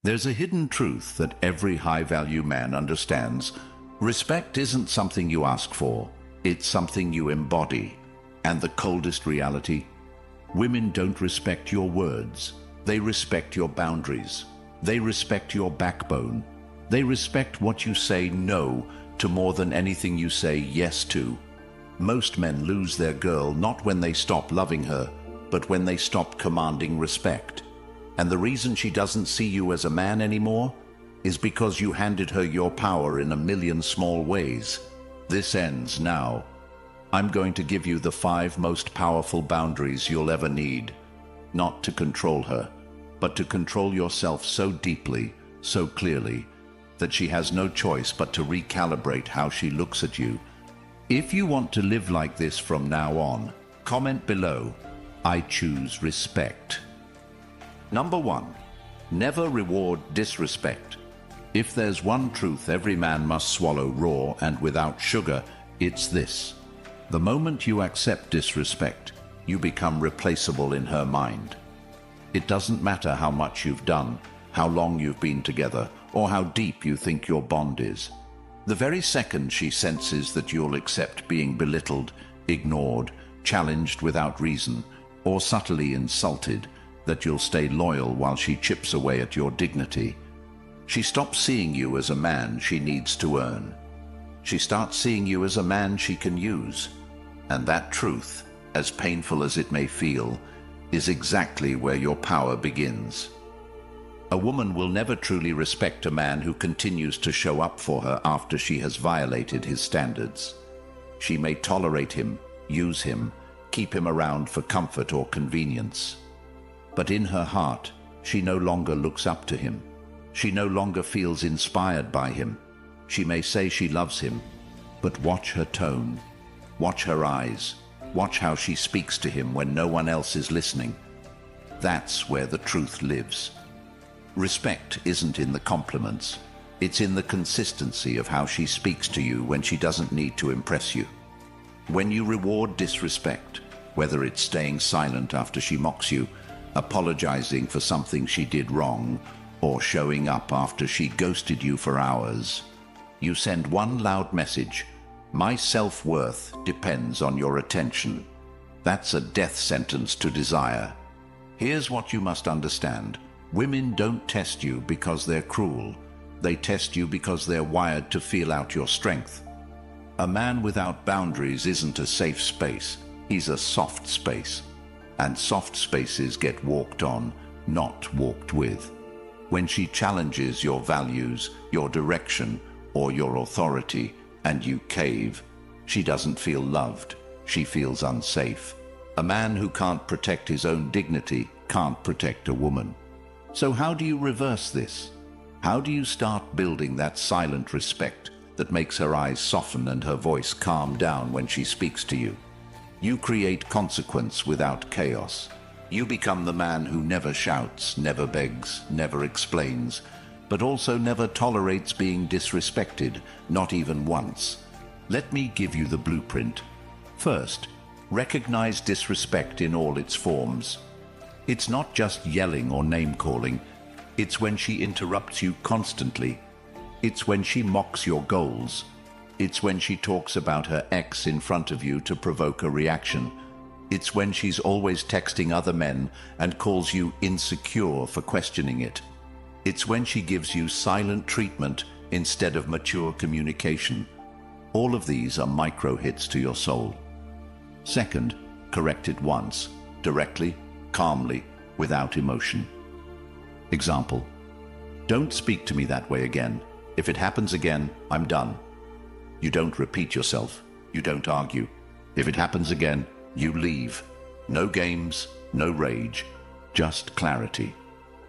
There's a hidden truth that every high-value man understands. Respect isn't something you ask for, it's something you embody. And the coldest reality? Women don't respect your words. They respect your boundaries. They respect your backbone. They respect what you say no to more than anything you say yes to. Most men lose their girl not when they stop loving her, but when they stop commanding respect. And the reason she doesn't see you as a man anymore is because you handed her your power in a million small ways. This ends now. I'm going to give you the 5 most powerful boundaries you'll ever need. Not to control her, but to control yourself so deeply, so clearly, that she has no choice but to recalibrate how she looks at you. If you want to live like this from now on, comment below, I choose respect. Number 1. Never reward disrespect. If there's one truth every man must swallow raw and without sugar, it's this. The moment you accept disrespect, you become replaceable in her mind. It doesn't matter how much you've done, how long you've been together, or how deep you think your bond is. The very second she senses that you'll accept being belittled, ignored, challenged without reason, or subtly insulted, that you'll stay loyal while she chips away at your dignity. She stops seeing you as a man she needs to earn. She starts seeing you as a man she can use. And that truth, as painful as it may feel, is exactly where your power begins. A woman will never truly respect a man who continues to show up for her after she has violated his standards. She may tolerate him, use him, keep him around for comfort or convenience. But in her heart, she no longer looks up to him. She no longer feels inspired by him. She may say she loves him, but watch her tone, watch her eyes, watch how she speaks to him when no one else is listening. That's where the truth lives. Respect isn't in the compliments. It's in the consistency of how she speaks to you when she doesn't need to impress you. When you reward disrespect, whether it's staying silent after she mocks you, apologizing for something she did wrong, or showing up after she ghosted you for hours, you send one loud message: my self-worth depends on your attention. That's a death sentence to desire. Here's what you must understand. Women don't test you because they're cruel. They test you because they're wired to feel out your strength. A man without boundaries isn't a safe space. He's a soft space. And soft spaces get walked on, not walked with. When she challenges your values, your direction, or your authority, and you cave, she doesn't feel loved. She feels unsafe. A man who can't protect his own dignity can't protect a woman. So how do you reverse this? How do you start building that silent respect that makes her eyes soften and her voice calm down when she speaks to you? You create consequence without chaos. You become the man who never shouts, never begs, never explains, but also never tolerates being disrespected, not even once. Let me give you the blueprint. First, recognize disrespect in all its forms. It's not just yelling or name-calling. It's when she interrupts you constantly. It's when she mocks your goals. It's when she talks about her ex in front of you to provoke a reaction. It's when she's always texting other men and calls you insecure for questioning it. It's when she gives you silent treatment instead of mature communication. All of these are micro hits to your soul. Second, correct it once, directly, calmly, without emotion. Example: don't speak to me that way again. If it happens again, I'm done. You don't repeat yourself. You don't argue. If it happens again, you leave. No games, no rage, just clarity.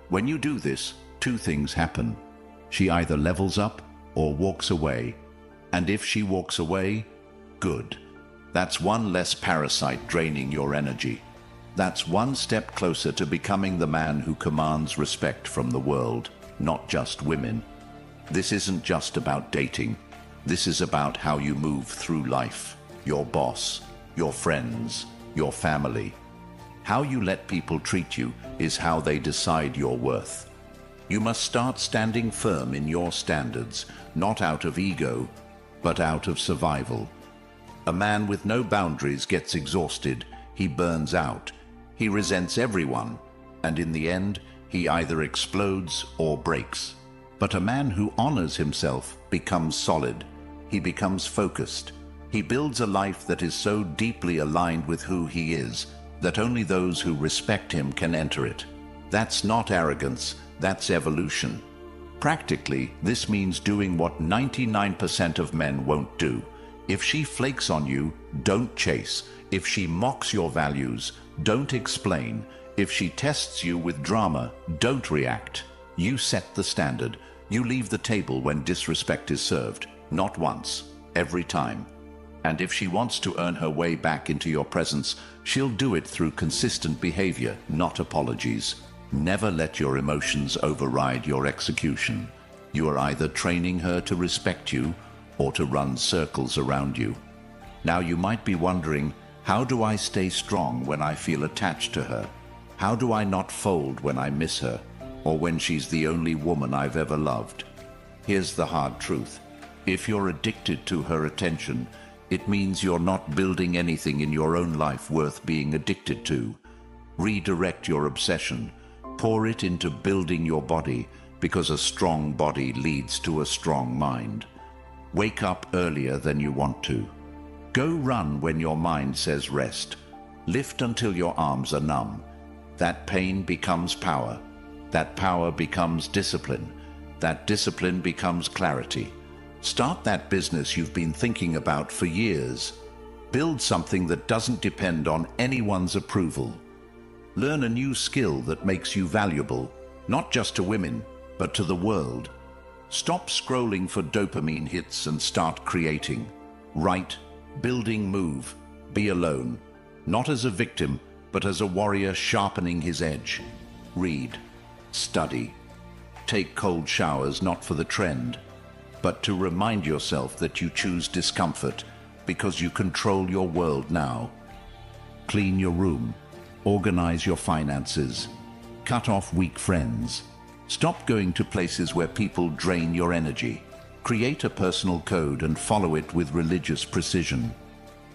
When you do this, 2 things happen. She either levels up or walks away. And if she walks away, good. That's one less parasite draining your energy. That's one step closer to becoming the man who commands respect from the world, not just women. This isn't just about dating. This is about how you move through life, your boss, your friends, your family. How you let people treat you is how they decide your worth. You must start standing firm in your standards, not out of ego, but out of survival. A man with no boundaries gets exhausted, he burns out, he resents everyone, and in the end, he either explodes or breaks. But a man who honors himself becomes solid. He becomes focused. He builds a life that is so deeply aligned with who he is that only those who respect him can enter it. That's not arrogance, that's evolution. Practically, this means doing what 99% of men won't do. If she flakes on you, don't chase. If she mocks your values, don't explain. If she tests you with drama, don't react. You set the standard. You leave the table when disrespect is served. Not once, every time. And if she wants to earn her way back into your presence, she'll do it through consistent behavior, not apologies. Never let your emotions override your execution. You are either training her to respect you or to run circles around you. Now you might be wondering, how do I stay strong when I feel attached to her? How do I not fold when I miss her, or when she's the only woman I've ever loved? Here's the hard truth. If you're addicted to her attention, it means you're not building anything in your own life worth being addicted to. Redirect your obsession. Pour it into building your body, because a strong body leads to a strong mind. Wake up earlier than you want to. Go run when your mind says rest. Lift until your arms are numb. That pain becomes power. That power becomes discipline. That discipline becomes clarity. Start that business you've been thinking about for years. Build something that doesn't depend on anyone's approval. Learn a new skill that makes you valuable, not just to women, but to the world. Stop scrolling for dopamine hits and start creating. Write, building, move, be alone. Not as a victim, but as a warrior sharpening his edge. Read, study. Take cold showers not for the trend, but to remind yourself that you choose discomfort because you control your world now. Clean your room. Organize your finances. Cut off weak friends. Stop going to places where people drain your energy. Create a personal code and follow it with religious precision.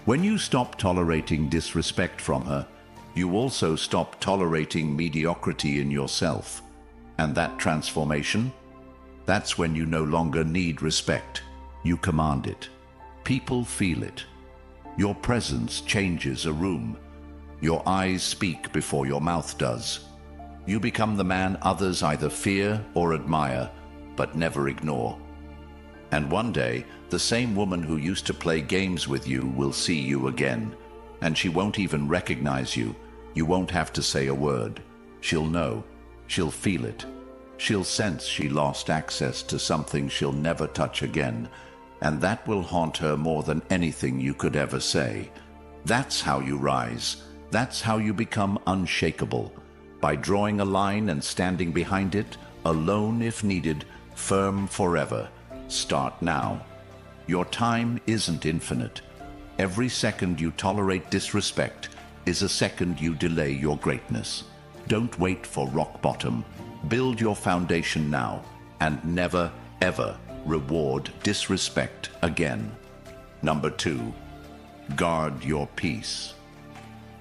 When you stop tolerating disrespect from her, you also stop tolerating mediocrity in yourself. And that transformation? That's when you no longer need respect. You command it. People feel it. Your presence changes a room. Your eyes speak before your mouth does. You become the man others either fear or admire, but never ignore. And one day, the same woman who used to play games with you will see you again, and she won't even recognize you. You won't have to say a word. She'll know. She'll feel it. She'll sense she lost access to something she'll never touch again, and that will haunt her more than anything you could ever say. That's how you rise. That's how you become unshakable. By drawing a line and standing behind it, alone if needed, firm forever. Start now. Your time isn't infinite. Every second you tolerate disrespect is a second you delay your greatness. Don't wait for rock bottom. Build your foundation now, and never, ever reward disrespect again. Number 2, guard your peace.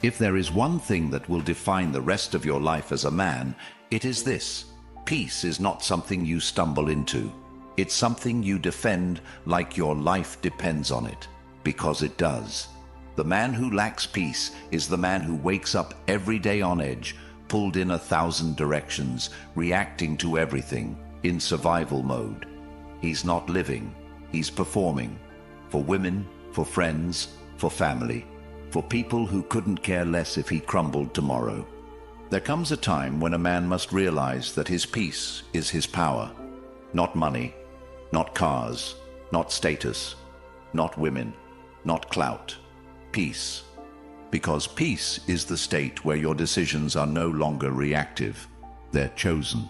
If there is one thing that will define the rest of your life as a man, it is this. Peace is not something you stumble into. It's something you defend like your life depends on it, because it does. The man who lacks peace is the man who wakes up every day on edge, pulled in 1,000 directions, reacting to everything, in survival mode. He's not living, he's performing. For women, for friends, for family. For people who couldn't care less if he crumbled tomorrow. There comes a time when a man must realize that his peace is his power. Not money, not cars, not status, not women, not clout. Peace. Because peace is the state where your decisions are no longer reactive. They're chosen.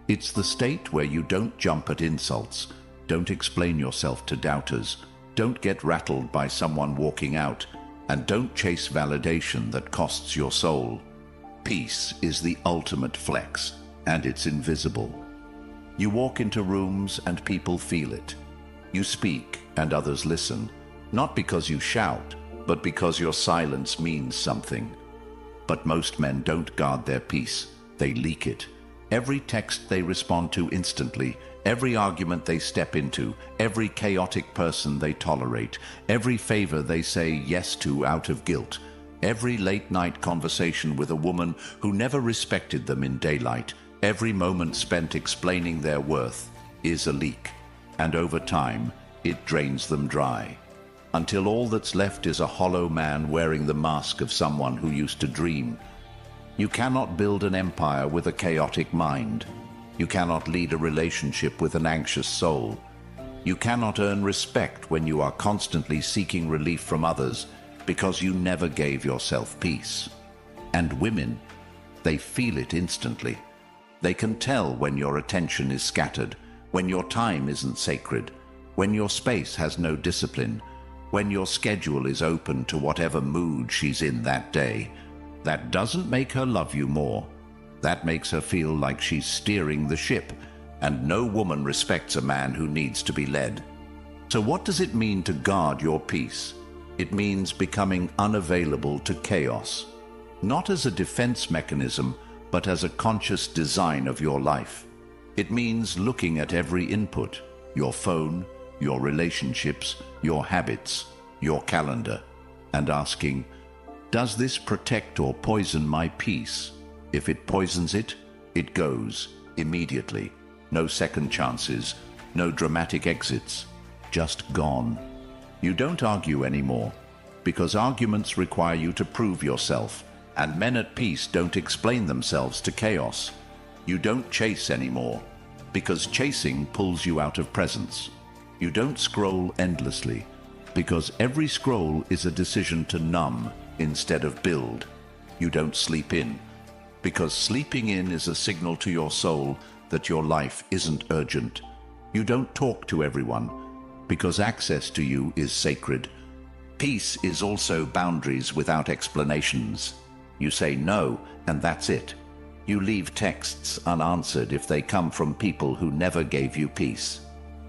It's the state where you don't jump at insults, don't explain yourself to doubters, don't get rattled by someone walking out, and don't chase validation that costs your soul. Peace is the ultimate flex, and it's invisible. You walk into rooms and people feel it. You speak and others listen, not because you shout, but because your silence means something. But most men don't guard their peace, they leak it. Every text they respond to instantly, every argument they step into, every chaotic person they tolerate, every favor they say yes to out of guilt, every late-night conversation with a woman who never respected them in daylight, every moment spent explaining their worth is a leak, and over time, it drains them dry, until all that's left is a hollow man wearing the mask of someone who used to dream. You cannot build an empire with a chaotic mind. You cannot lead a relationship with an anxious soul. You cannot earn respect when you are constantly seeking relief from others because you never gave yourself peace. And women, they feel it instantly. They can tell when your attention is scattered, when your time isn't sacred, when your space has no discipline, when your schedule is open to whatever mood she's in that day. That doesn't make her love you more. That makes her feel like she's steering the ship, and no woman respects a man who needs to be led. So what does it mean to guard your peace? It means becoming unavailable to chaos, not as a defense mechanism, but as a conscious design of your life. It means looking at every input, your phone, your relationships, your habits, your calendar, and asking, does this protect or poison my peace? If it poisons it, it goes immediately. No second chances, no dramatic exits, just gone. You don't argue anymore, because arguments require you to prove yourself, and men at peace don't explain themselves to chaos. You don't chase anymore, because chasing pulls you out of presence. You don't scroll endlessly, because every scroll is a decision to numb instead of build. You don't sleep in, because sleeping in is a signal to your soul that your life isn't urgent. You don't talk to everyone, because access to you is sacred. Peace is also boundaries without explanations. You say no, and that's it. You leave texts unanswered if they come from people who never gave you peace.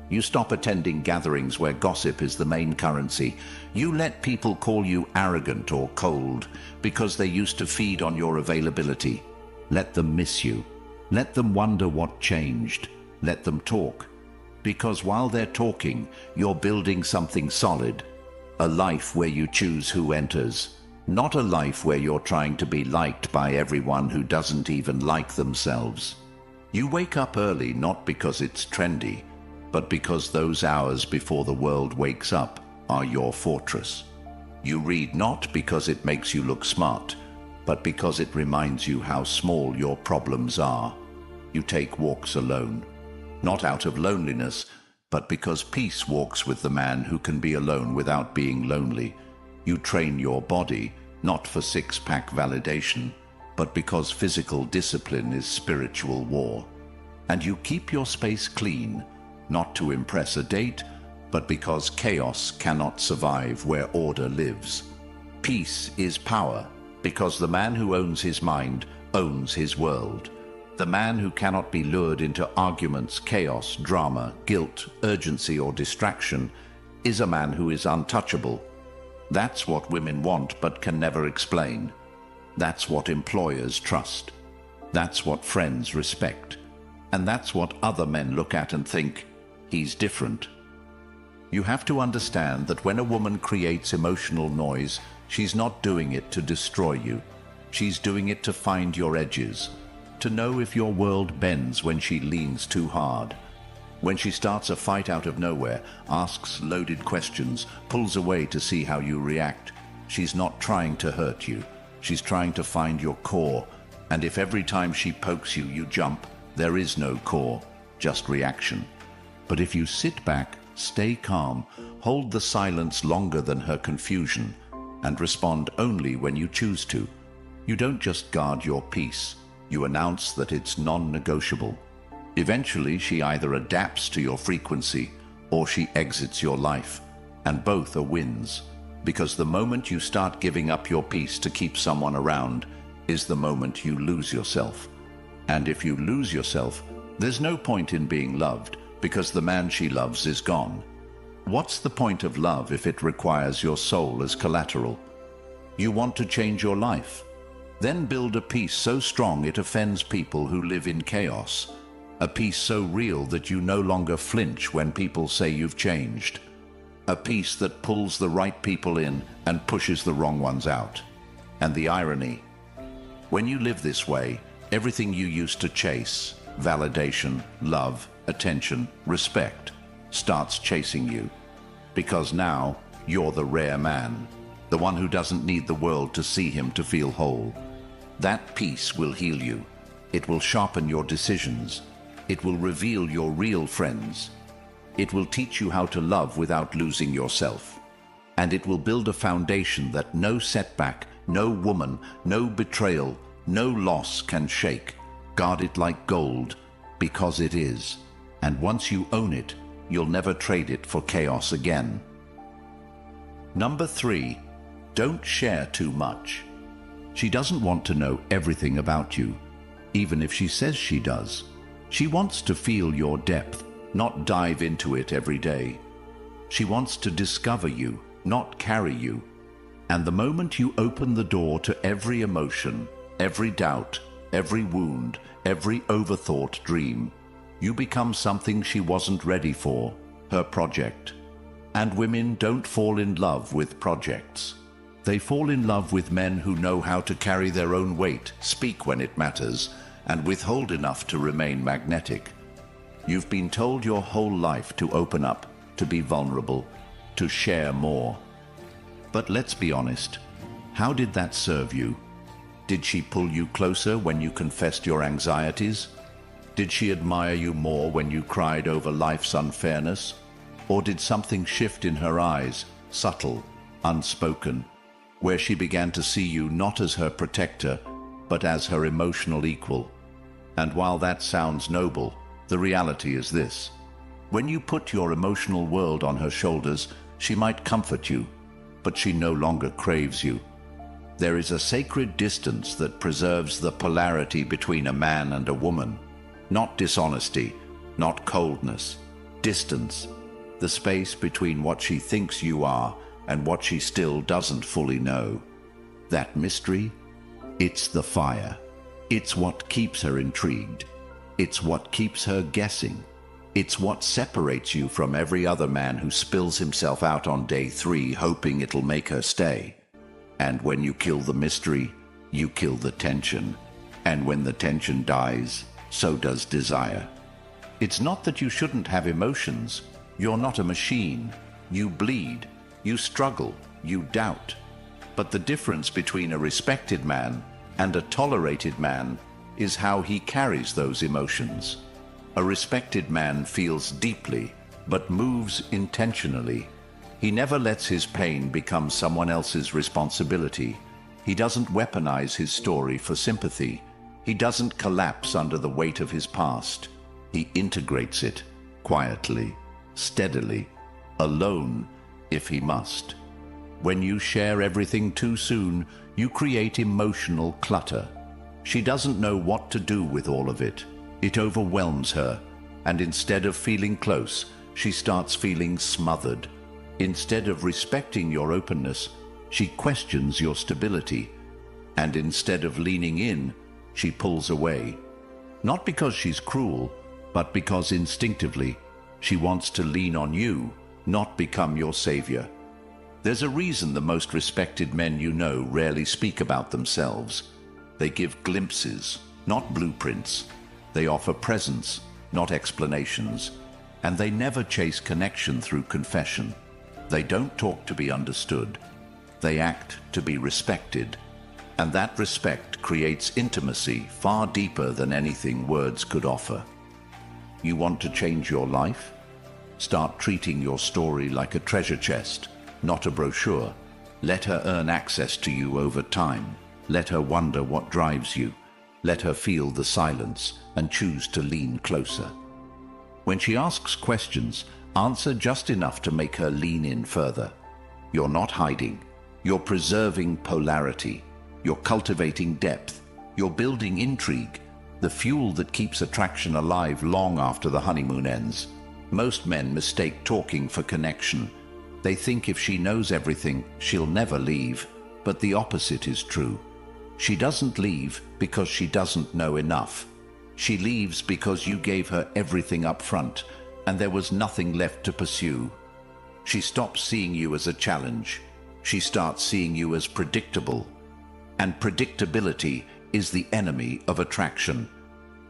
You stop attending gatherings where gossip is the main currency. You let people call you arrogant or cold because they used to feed on your availability. Let them miss you. Let them wonder what changed. Let them talk. Because while they're talking, you're building something solid. A life where you choose who enters. Not a life where you're trying to be liked by everyone who doesn't even like themselves. You wake up early not because it's trendy, but because those hours before the world wakes up are your fortress. You read not because it makes you look smart, but because it reminds you how small your problems are. You take walks alone, not out of loneliness, but because peace walks with the man who can be alone without being lonely. You train your body, not for six-pack validation, but because physical discipline is spiritual war. And you keep your space clean, not to impress a date, but because chaos cannot survive where order lives. Peace is power, because the man who owns his mind owns his world. The man who cannot be lured into arguments, chaos, drama, guilt, urgency, or distraction is a man who is untouchable. That's what women want but can never explain. That's what employers trust. That's what friends respect. And that's what other men look at and think, he's different. You have to understand that when a woman creates emotional noise, she's not doing it to destroy you. She's doing it to find your edges, to know if your world bends when she leans too hard. When she starts a fight out of nowhere, asks loaded questions, pulls away to see how you react, she's not trying to hurt you. She's trying to find your core. And if every time she pokes you, you jump, there is no core, just reaction. But if you sit back, stay calm, hold the silence longer than her confusion, and respond only when you choose to, you don't just guard your peace, you announce that it's non-negotiable. Eventually, she either adapts to your frequency or she exits your life, and both are wins, because the moment you start giving up your peace to keep someone around is the moment you lose yourself. And if you lose yourself, There's no point in being loved because the man she loves is gone. What's the point of love if it requires your soul as collateral? You want to change your life? Then build a peace so strong it offends people who live in chaos. A peace so real that you no longer flinch when people say you've changed. A peace that pulls the right people in and pushes the wrong ones out. And the irony, when you live this way, everything you used to chase, validation, love, attention, respect, starts chasing you. Because now you're the rare man, the one who doesn't need the world to see him to feel whole. That peace will heal you. It will sharpen your decisions. It will reveal your real friends. It will teach you how to love without losing yourself. And it will build a foundation that no setback, no woman, no betrayal, no loss can shake. Guard it like gold, because it is. And once you own it, you'll never trade it for chaos again. Number 3, don't share too much. She doesn't want to know everything about you, even if she says she does. She wants to feel your depth, not dive into it every day. She wants to discover you, not carry you. And the moment you open the door to every emotion, every doubt, every wound, every overthought dream, you become something she wasn't ready for, her project. And women don't fall in love with projects. They fall in love with men who know how to carry their own weight, speak when it matters, and withhold enough to remain magnetic. You've been told your whole life to open up, to be vulnerable, to share more. But let's be honest, how did that serve you? Did she pull you closer when you confessed your anxieties? Did she admire you more when you cried over life's unfairness? Or did something shift in her eyes, subtle, unspoken, where she began to see you not as her protector, but as her emotional equal? And while that sounds noble, the reality is this. When you put your emotional world on her shoulders, she might comfort you, but she no longer craves you. There is a sacred distance that preserves the polarity between a man and a woman. Not dishonesty, not coldness. Distance, the space between what she thinks you are and what she still doesn't fully know. That mystery, it's the fire. It's what keeps her intrigued. It's what keeps her guessing. It's what separates you from every other man who spills himself out on day 3 hoping it'll make her stay. And when you kill the mystery, you kill the tension. And when the tension dies, so does desire. It's not that you shouldn't have emotions. You're not a machine. You bleed. You struggle. You doubt. But the difference between a respected man and a tolerated man is how he carries those emotions. A respected man feels deeply, but moves intentionally. He never lets his pain become someone else's responsibility. He doesn't weaponize his story for sympathy. He doesn't collapse under the weight of his past. He integrates it, quietly, steadily, alone, if he must. When you share everything too soon, you create emotional clutter. She doesn't know what to do with all of it. It overwhelms her, and instead of feeling close, she starts feeling smothered. Instead of respecting your openness, she questions your stability. And instead of leaning in, she pulls away. Not because she's cruel, but because instinctively, she wants to lean on you, not become your savior. There's a reason the most respected men you know rarely speak about themselves. They give glimpses, not blueprints. They offer presence, not explanations. And they never chase connection through confession. They don't talk to be understood. They act to be respected. And that respect creates intimacy far deeper than anything words could offer. You want to change your life? Start treating your story like a treasure chest, not a brochure. Let her earn access to you over time. Let her wonder what drives you. Let her feel the silence and choose to lean closer. When she asks questions, answer just enough to make her lean in further. You're not hiding. You're preserving polarity. You're cultivating depth. You're building intrigue. the fuel that keeps attraction alive long after the honeymoon ends. Most men mistake talking for connection. They think if she knows everything, she'll never leave, but the opposite is true. She doesn't leave because she doesn't know enough. She leaves because you gave her everything up front, and there was nothing left to pursue. She stops seeing you as a challenge. She starts seeing you as predictable. And predictability is the enemy of attraction.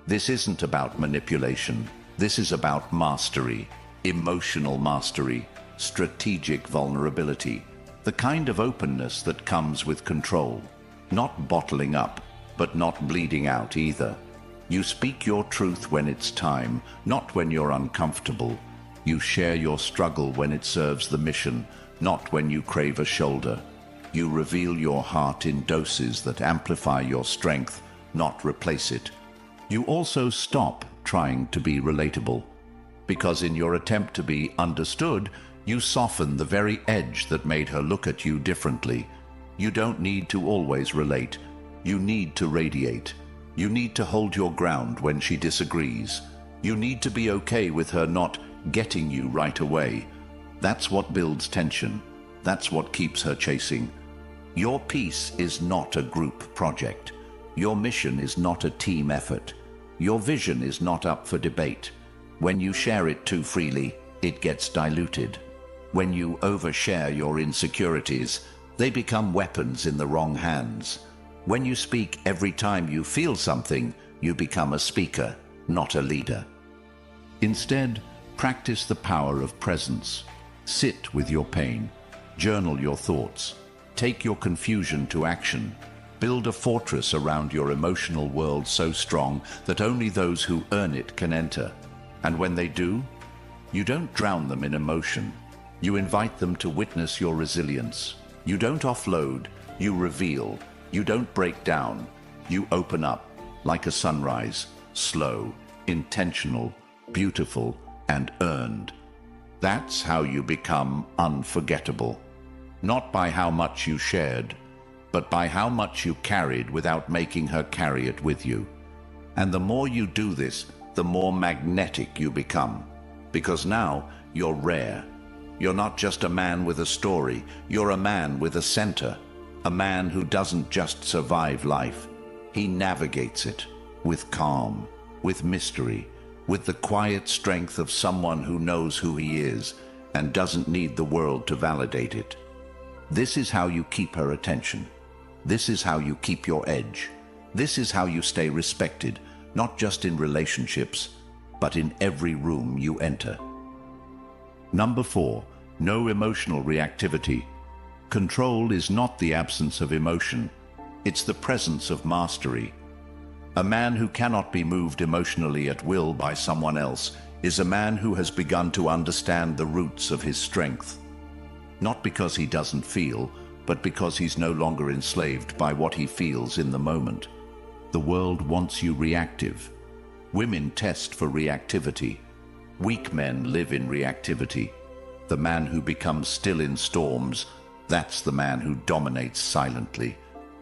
This isn't about manipulation. This is about mastery, emotional mastery, strategic vulnerability, the kind of openness that comes with control. Not bottling up, but not bleeding out either. You speak your truth when it's time, not when you're uncomfortable. You share your struggle when it serves the mission, not when you crave a shoulder. You reveal your heart in doses that amplify your strength, not replace it. You also stop trying to be relatable, because in your attempt to be understood, you soften the very edge that made her look at you differently. You don't need to always relate. You need to radiate. You need to hold your ground when she disagrees. You need to be okay with her not getting you right away. That's what builds tension. That's what keeps her chasing. Your peace is not a group project. Your mission is not a team effort. Your vision is not up for debate. When you share it too freely, it gets diluted. When you overshare your insecurities, they become weapons in the wrong hands. When you speak every time you feel something, you become a speaker, not a leader. Instead, practice the power of presence. Sit with your pain. Journal your thoughts. Take your confusion to action. Build a fortress around your emotional world so strong that only those who earn it can enter. And when they do, you don't drown them in emotion. You invite them to witness your resilience. You don't offload, you reveal. You don't break down, you open up, like a sunrise, slow, intentional, beautiful, and earned. That's how you become unforgettable. Not by how much you shared, but by how much you carried without making her carry it with you. And the more you do this, the more magnetic you become. Because now you're rare. You're not just a man with a story, you're a man with a center. A man who doesn't just survive life. He navigates it with calm, with mystery, with the quiet strength of someone who knows who he is and doesn't need the world to validate it. This is how you keep her attention. This is how you keep your edge. This is how you stay respected, not just in relationships, but in every room you enter. Number 4, no emotional reactivity. Control is not the absence of emotion. It's the presence of mastery. A man who cannot be moved emotionally at will by someone else is a man who has begun to understand the roots of his strength. Not because he doesn't feel, but because he's no longer enslaved by what he feels in the moment. The world wants you reactive. Women test for reactivity. Weak men live in reactivity. The man who becomes still in storms, that's the man who dominates silently.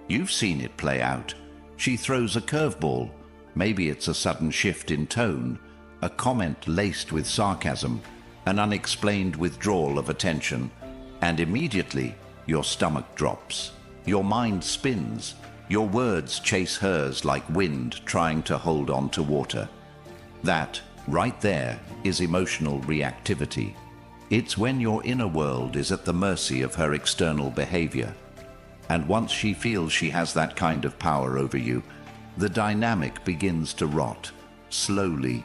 You've seen it play out. She throws a curveball. Maybe it's a sudden shift in tone, a comment laced with sarcasm, an unexplained withdrawal of attention, and immediately your stomach drops. Your mind spins. Your words chase hers like wind trying to hold on to water. That, right there, is emotional reactivity. It's when your inner world is at the mercy of her external behavior. And once she feels she has that kind of power over you, the dynamic begins to rot, slowly,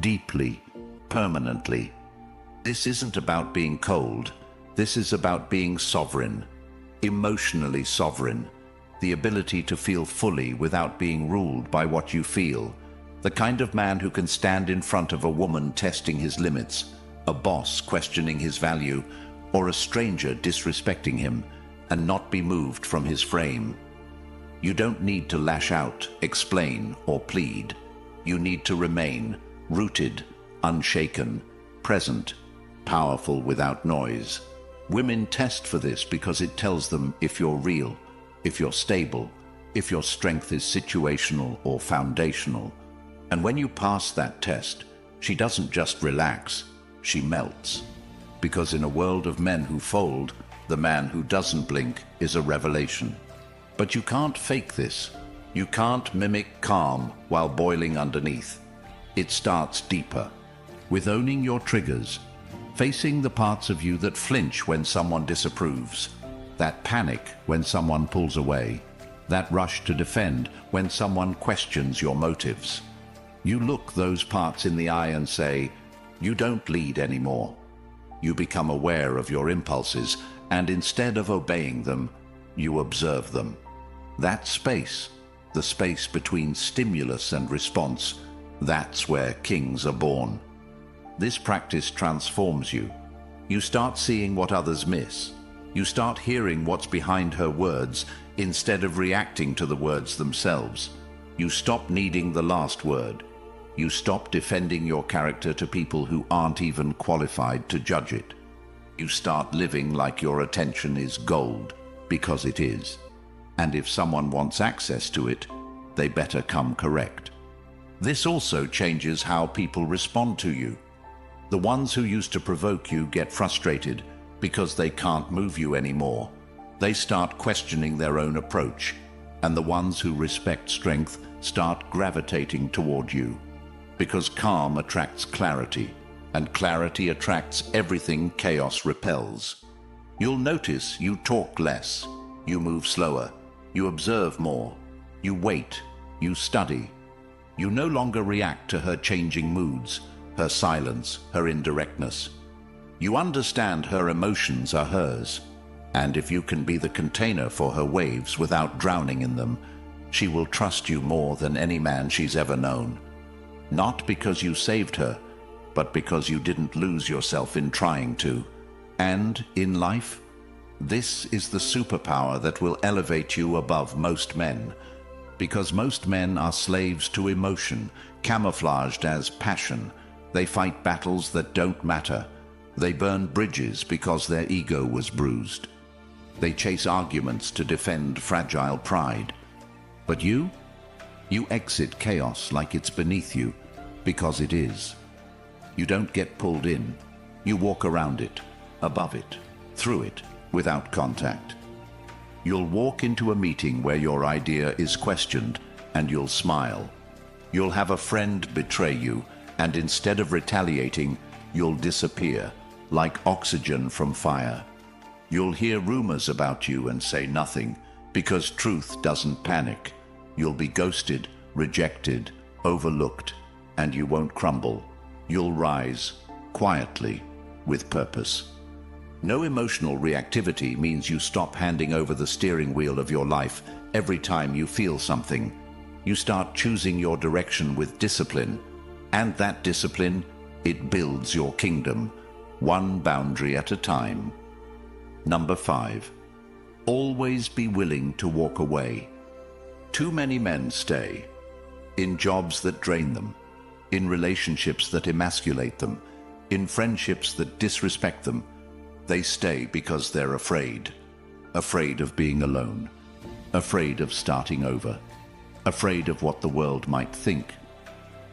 deeply, permanently. This isn't about being cold. This is about being sovereign, emotionally sovereign, the ability to feel fully without being ruled by what you feel, the kind of man who can stand in front of a woman testing his limits, a boss questioning his value, or a stranger disrespecting him, and not be moved from his frame. You don't need to lash out, explain, or plead. You need to remain rooted, unshaken, present, powerful without noise. Women test for this because it tells them if you're real, if you're stable, if your strength is situational or foundational. And when you pass that test, she doesn't just relax, she melts. Because in a world of men who fold, the man who doesn't blink is a revelation. But you can't fake this. You can't mimic calm while boiling underneath. It starts deeper, with owning your triggers, facing the parts of you that flinch when someone disapproves, that panic when someone pulls away, that rush to defend when someone questions your motives. You look those parts in the eye and say, you don't lead anymore. You become aware of your impulses, and instead of obeying them, you observe them. That space, the space between stimulus and response, that's where kings are born. This practice transforms you. You start seeing what others miss. You start hearing what's behind her words instead of reacting to the words themselves. You stop needing the last word. You stop defending your character to people who aren't even qualified to judge it. You start living like your attention is gold, because it is. And if someone wants access to it, they better come correct. This also changes how people respond to you. The ones who used to provoke you get frustrated because they can't move you anymore. They start questioning their own approach, and the ones who respect strength start gravitating toward you. Because calm attracts clarity, and clarity attracts everything chaos repels. You'll notice you talk less, you move slower, you observe more, you wait, you study. You no longer react to her changing moods, her silence, her indirectness. You understand her emotions are hers, and if you can be the container for her waves without drowning in them, she will trust you more than any man she's ever known. Not because you saved her, but because you didn't lose yourself in trying to. And in life, this is the superpower that will elevate you above most men. Because most men are slaves to emotion, camouflaged as passion. They fight battles that don't matter. They burn bridges because their ego was bruised. They chase arguments to defend fragile pride. But you exit chaos like it's beneath you, because it is. You don't get pulled in. You walk around it, above it, through it, without contact. You'll walk into a meeting where your idea is questioned, and you'll smile. You'll have a friend betray you, and instead of retaliating, you'll disappear, like oxygen from fire. You'll hear rumors about you and say nothing, because truth doesn't panic. You'll be ghosted, rejected, overlooked, and you won't crumble. You'll rise, quietly, with purpose. No emotional reactivity means you stop handing over the steering wheel of your life every time you feel something. You start choosing your direction with discipline, and that discipline, it builds your kingdom, one boundary at a time. Number 5, always be willing to walk away. Too many men stay in jobs that drain them, in relationships that emasculate them, in friendships that disrespect them. They stay because they're afraid of being alone, afraid of starting over, afraid of what the world might think.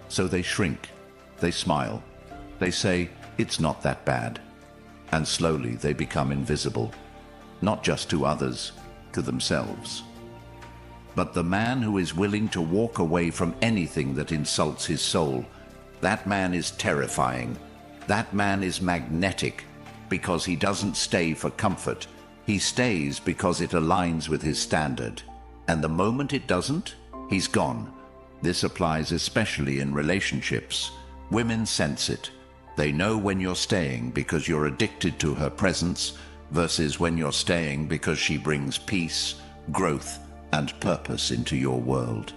So they shrink, they smile, they say, it's not that bad. And slowly they become invisible, not just to others, to themselves. But the man who is willing to walk away from anything that insults his soul, that man is terrifying. That man is magnetic, because he doesn't stay for comfort. He stays because it aligns with his standard. And the moment it doesn't, he's gone. This applies especially in relationships. Women sense it. They know when you're staying because you're addicted to her presence versus when you're staying because she brings peace, growth, and purpose into your world.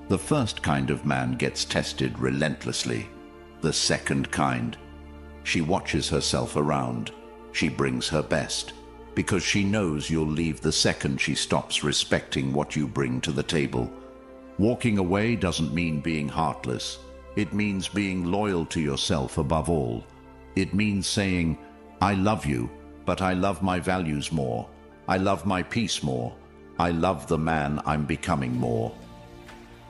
The first kind of man gets tested relentlessly. The second kind, she watches herself around. She brings her best because she knows you'll leave the second she stops respecting what you bring to the table. Walking away doesn't mean being heartless. It means being loyal to yourself above all. It means saying, I love you, but I love my values more. I love my peace more. I love the man I'm becoming more.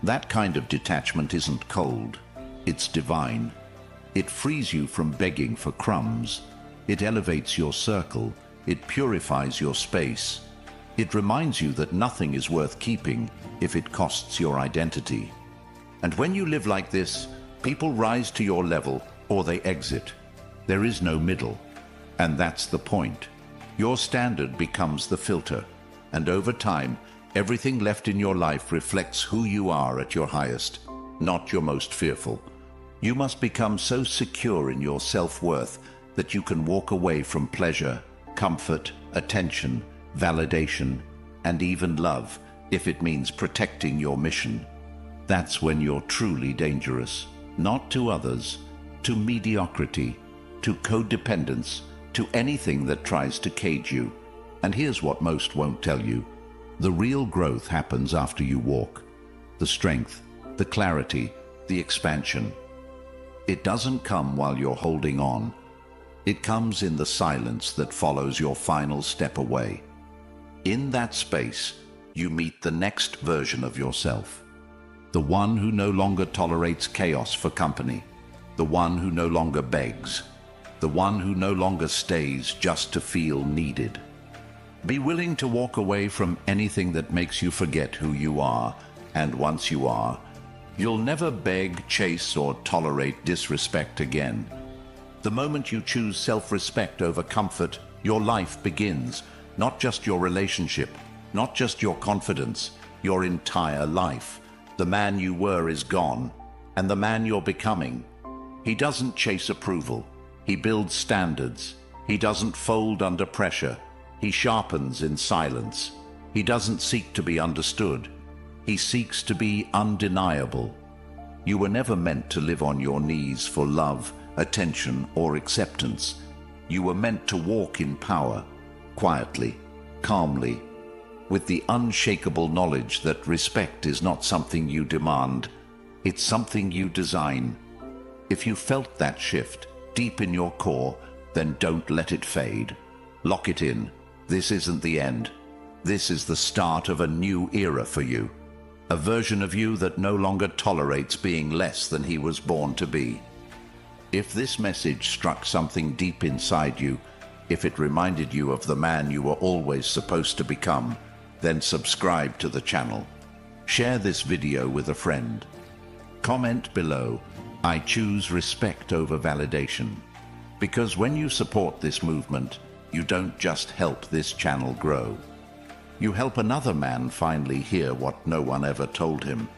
That kind of detachment isn't cold, it's divine. It frees you from begging for crumbs. It elevates your circle. It purifies your space. It reminds you that nothing is worth keeping if it costs your identity. And when you live like this, people rise to your level or they exit. There is no middle. And that's the point. Your standard becomes the filter. And over time, everything left in your life reflects who you are at your highest, not your most fearful. You must become so secure in your self-worth that you can walk away from pleasure, comfort, attention, validation, and even love, if it means protecting your mission. That's when you're truly dangerous, not to others, to mediocrity, to codependence, to anything that tries to cage you. And here's what most won't tell you. The real growth happens after you walk. The strength, the clarity, the expansion. It doesn't come while you're holding on. It comes in the silence that follows your final step away. In that space, you meet the next version of yourself. The one who no longer tolerates chaos for company. The one who no longer begs. The one who no longer stays just to feel needed. Be willing to walk away from anything that makes you forget who you are, and once you are, you'll never beg, chase, or tolerate disrespect again. The moment you choose self-respect over comfort, your life begins. Not just your relationship, not just your confidence, your entire life. The man you were is gone, and the man you're becoming. He doesn't chase approval. He builds standards. He doesn't fold under pressure. He sharpens in silence. He doesn't seek to be understood. He seeks to be undeniable. You were never meant to live on your knees for love, attention, or acceptance. You were meant to walk in power, quietly, calmly, with the unshakable knowledge that respect is not something you demand, it's something you design. If you felt that shift deep in your core, then don't let it fade. Lock it in. This isn't the end. This is the start of a new era for you. A version of you that no longer tolerates being less than he was born to be. If this message struck something deep inside you, if it reminded you of the man you were always supposed to become, then subscribe to the channel. Share this video with a friend. Comment below, I choose respect over validation. Because when you support this movement, you don't just help this channel grow. You help another man finally hear what no one ever told him.